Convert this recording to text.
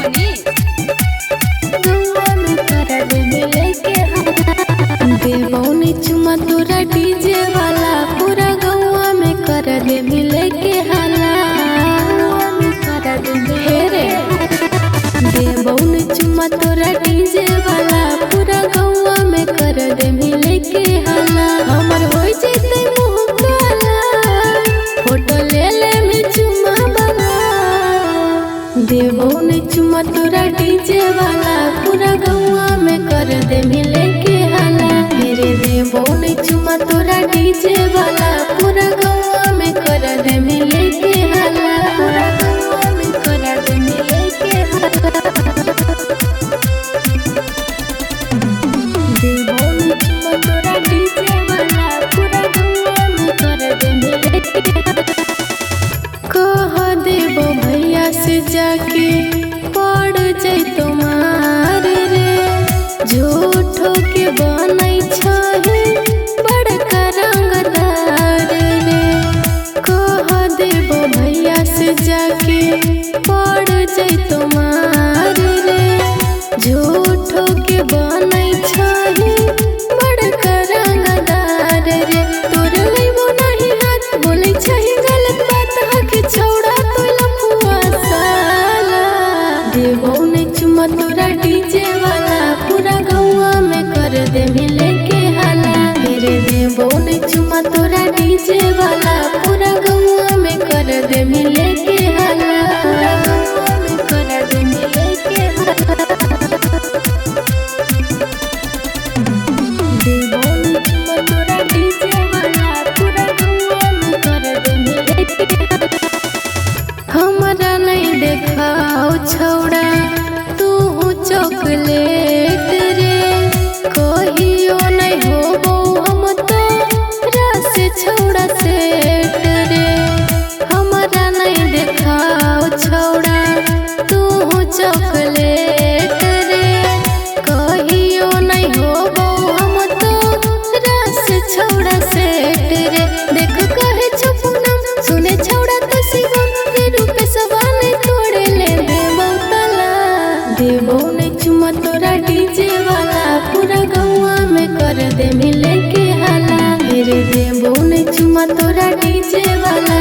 मनीष देवौनी चुमा तोरा डीजे वाला पूरा गौवा में कर दे मिले के हाला देवौनी चुमा तोरा डीजे वाला पूरा गौवा में कर दे मिले के हाला हमर हो जैते मुँह काला फोटो ले ले में चुमा वाला देवौनी चुमा तोरा डीजे वाला पूरा गौवा में कर दे मिले के हाला मेरे देवौनी चुमा तोरा डीजे वाला पूरा गौवा में कर दे मिले के हाला पूरा गौवा में कर दे मिले के हाला देवौनी चुमा तोरा डीजे वाला पूरा गौवा में कर दे मिले के हाला कह देबो भैया से जाके पड़ जाई तुम्हार रे झूठो के बनई छहे बड़का रंगदार रे कह देबो भैया से जाके पड़ जाई तुम्हार रे झूठो के बनई छहे बड़का रंगदार रे तोर लेबो नहीं हाथ बोले छहे गलत बात हके छौड़ा तो लफुआ साला देवौनी चुमा तोरा डीजे वाला पूरा गौवा में कर दे मिले के हाला मेरे देवौनी चुमा तोरा डीजे वाला पूरा गौवा में कर दे मिले के हाला पूरा गौवा में कर दे मिले के हाला देवौनी चुमा तोरा डीजे वाला पूरा गौवा में कर दे मिले के हाला हमरा नहीं देखाओ छौड़ा तू चॉकलेट रे कहियो नहीं होबो हम तो रस छौड़ा सेट रे हमरा नहीं देखाओ छौड़ा तू चॉकलेट रे कहियो नहीं होबो हम तो रस छौड़ा सेट रे देख कहे छपुनम सुने छौड़ा तो शिवम रे रूप सवाने तोड़े ले देबो तला देवौनी चुमा तोरा डीजे वाला पूरा गौवा में कर दे मिले के हाला मेरे देवौनी चुमा तोरा डीजे वाला